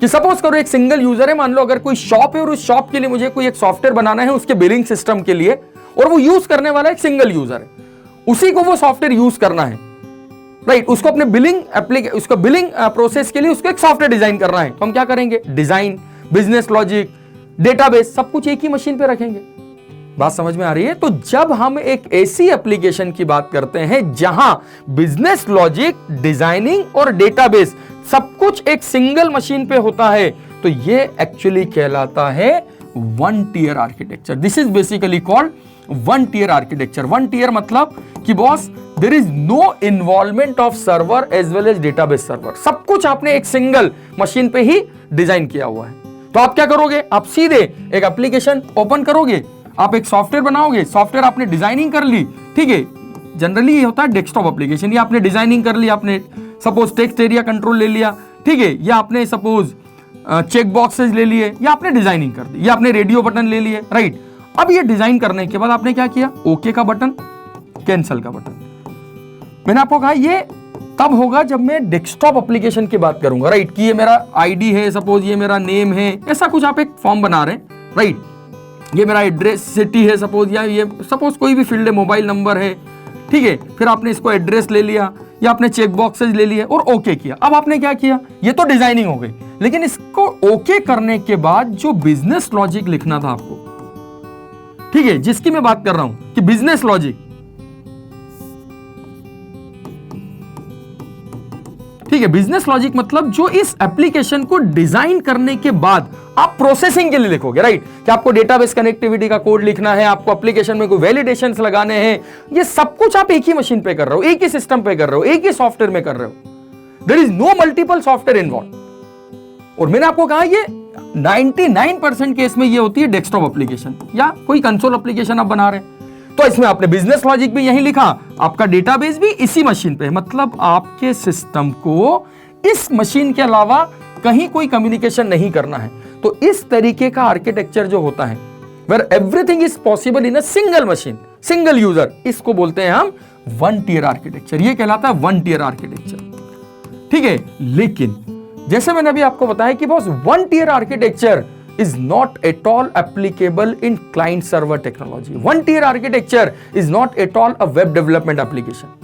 कि सपोज करो एक सिंगल यूजर है, मान लो अगर कोई शॉप है और उस शॉप के लिए मुझे कोई एक सॉफ्टवेयर बनाना है उसके बिलिंग सिस्टम के लिए, और वो यूज करने वाला एक सिंगल यूजर है, उसी को वो सॉफ्टवेयर यूज करना है, राइट। उसको अपने उसको बिलिंग प्रोसेस के लिए उसको एक सॉफ्टवेयर डिजाइन करना है, तो हम क्या करेंगे, डिजाइन, बिजनेस लॉजिक, डेटाबेस, सब कुछ एक ही मशीन पे रखेंगे। बात समझ में आ रही है? तो जब हम एक ऐसी एप्लीकेशन की बात करते हैं जहां बिजनेस लॉजिक, डिजाइनिंग और डेटाबेस सब कुछ एक सिंगल मशीन पे होता है, तो ये एक्चुअली कहलाता है one tier architecture. This is basically called one tier architecture. One tier मतलब कि boss there is no involvement of server as well as database server, सब कुछ आपने एक सिंगल मशीन पे ही डिजाइन किया हुआ है। तो आप क्या करोगे, आप सीधे एक एप्लीकेशन ओपन करोगे, आप एक सॉफ्टवेयर बनाओगे, सॉफ्टवेयर आपने डिजाइनिंग कर ली, ठीक है, जनरली ये होता है डेस्कटॉप एप्लीकेशन, ये आपने डिजाइनिंग कर ली, आपने सपोज टेक्स्ट एरिया कंट्रोल ले लिया, ठीक है, या आपने सपोज चेक बॉक्सेस ले लिए, या आपने डिजाइनिंग कर दी, या आपने रेडियो बटन ले लिए, राइट। अब ये डिजाइन करने के बाद आपने क्या किया, ओके का बटन, कैंसिल का बटन। मैंने आपको कहा ये तब होगा जब मैं डेस्कटॉप एप्लीकेशन की बात करूंगा, राइट, कि ये मेरा आईडी है, सपोज ये मेरा नेम है, ऐसा कुछ आप एक फॉर्म बना रहे हैं, राइट, ये मेरा एड्रेस सिटी है सपोज, या ये सपोज कोई भी फील्ड है, मोबाइल नंबर है, ठीक है, फिर आपने इसको एड्रेस ले लिया या आपने चेक बॉक्सेज ले लिए और ओके किया। अब आपने क्या किया, ये तो डिजाइनिंग हो गई, लेकिन इसको ओके करने के बाद जो बिजनेस लॉजिक लिखना था आपको, ठीक है, जिसकी मैं बात कर रहा हूं कि बिजनेस लॉजिक, ठीक है, बिजनेस लॉजिक मतलब जो इस एप्लीकेशन को डिजाइन करने के बाद आप प्रोसेसिंग के लिए लिखोगे, राइट, कि आपको डेटाबेस कनेक्टिविटी का कोड लिखना है, आपको एप्लीकेशन में कोई वैलिडेशंस लगाने हैं, ये सब कुछ आप एक ही मशीन पे कर रहे हो, एक ही सिस्टम पे कर रहे हो, एक ही सॉफ्टवेयर में कर रहे हो, there is no multiple software involve. और मैंने आपको कहा ये 99% केस में ये होती है डेस्कटॉप एप्लीकेशन या कोई कंसोल एप्लीकेशन आप बना रहे हैं, तो इसमें आपने बिजनेस लॉजिक भी यही लिखा, आपका डेटाबेस भी इसी मशीन पे है, मतलब आपके सिस्टम को इस मशीन के अलावा कहीं कोई कम्युनिकेशन नहीं करना है। तो इस तरीके का आर्किटेक्चर जो होता है, where everything is possible in a single machine, single user, इसको बोलते हैं हम वन टियर आर्किटेक्चर। ये कहलाता है वन टियर आर्किटेक्चर, ठीक है। लेकिन जैसे मैंने अभी आपको बताया कि boss one tier architecture is not at all applicable in client server technology. One tier architecture is not at all a web development application.